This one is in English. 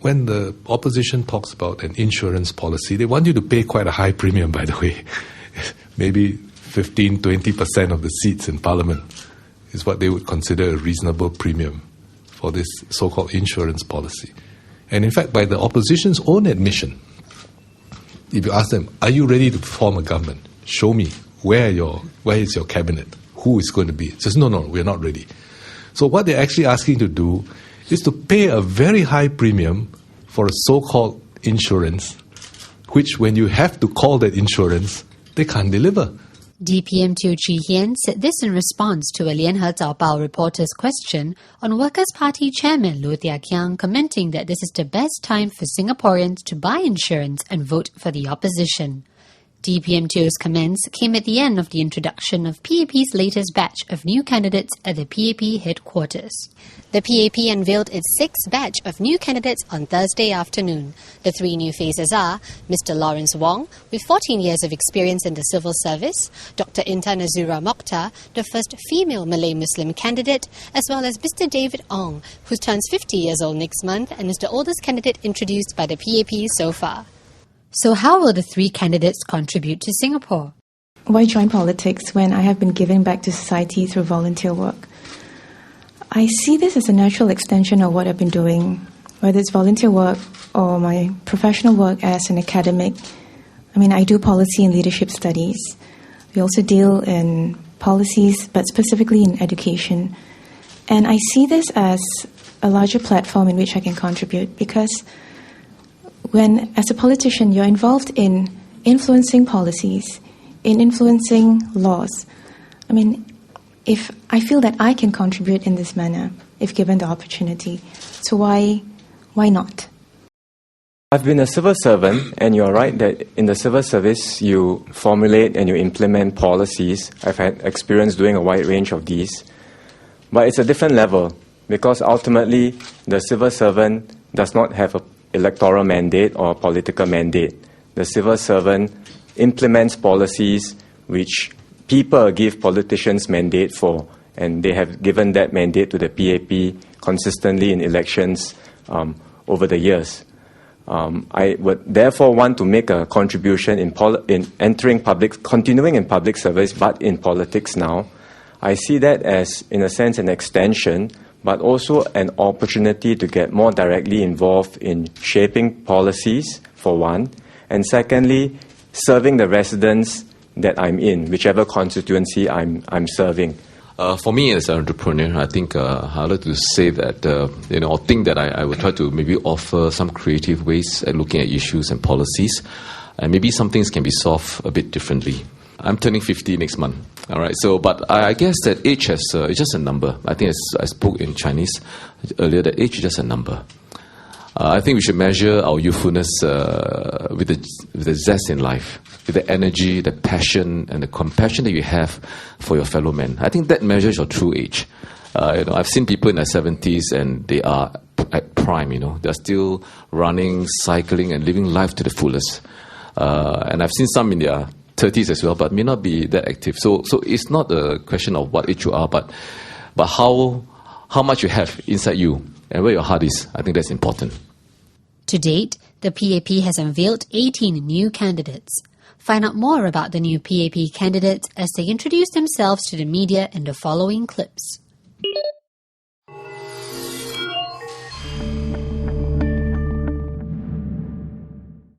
when the opposition talks about an insurance policy, they want you to pay quite a high premium, by the way. Maybe 15, 20% of the seats in Parliament is what they would consider a reasonable premium for this so-called insurance policy. And in fact, by the opposition's own admission, if you ask them, are you ready to form a government? Show me, where is your cabinet? Who is going to be? It says, no, we're not ready. So what they're actually asking to do is to pay a very high premium for a so-called insurance, which when you have to call that insurance, they can't deliver. DPM Teo Chee Hean said this in response to a Lianhe Zaobao reporter's question on Workers' Party Chairman Low Thia Khiang commenting that this is the best time for Singaporeans to buy insurance and vote for the opposition. DPM Teo's comments came at the end of the introduction of PAP's latest batch of new candidates at the PAP headquarters. The PAP unveiled its sixth batch of new candidates on Thursday afternoon. The three new faces are Mr. Lawrence Wong, with 14 years of experience in the civil service, Dr. Intan Azura Mokhtar, the first female Malay Muslim candidate, as well as Mr. David Ong, who turns 50 years old next month and is the oldest candidate introduced by the PAP so far. So how will the three candidates contribute to Singapore? Why join politics when I have been giving back to society through volunteer work? I see this as a natural extension of what I've been doing, whether it's volunteer work or my professional work as an academic. I do policy and leadership studies. We also deal in policies, but specifically in education. And I see this as a larger platform in which I can contribute because when, as a politician, you're involved in influencing policies, in influencing laws, if I feel that I can contribute in this manner, if given the opportunity, so why not? I've been a civil servant, and you're right that in the civil service, you formulate and you implement policies. I've had experience doing a wide range of these. But it's a different level, because ultimately, the civil servant does not have an electoral mandate or political mandate. The civil servant implements policies which people give politicians mandate for, and they have given that mandate to the PAP consistently in elections over the years. I would therefore want to make a contribution in continuing in public service, but in politics now. I see that as, in a sense, an extension, but also an opportunity to get more directly involved in shaping policies, for one, and secondly, serving the residents that I'm in, whichever constituency I'm serving. For me as an entrepreneur, I think I'd like to say that, or think that I would try to maybe offer some creative ways at looking at issues and policies, and maybe some things can be solved a bit differently. I'm turning 50 next month, all right? So, but I guess that age is just a number. I think I spoke in Chinese earlier, that age is just a number. I think we should measure our youthfulness with the zest in life, with the energy, the passion, and the compassion that you have for your fellow men. I think that measures your true age. I've seen people in their 70s and they are at prime. They're still running, cycling, and living life to the fullest. And I've seen some in their 30s as well, but may not be that active. So it's not a question of what age you are, but how much you have inside you and where your heart is. I think that's important. To date, the PAP has unveiled 18 new candidates. Find out more about the new PAP candidates as they introduce themselves to the media in the following clips.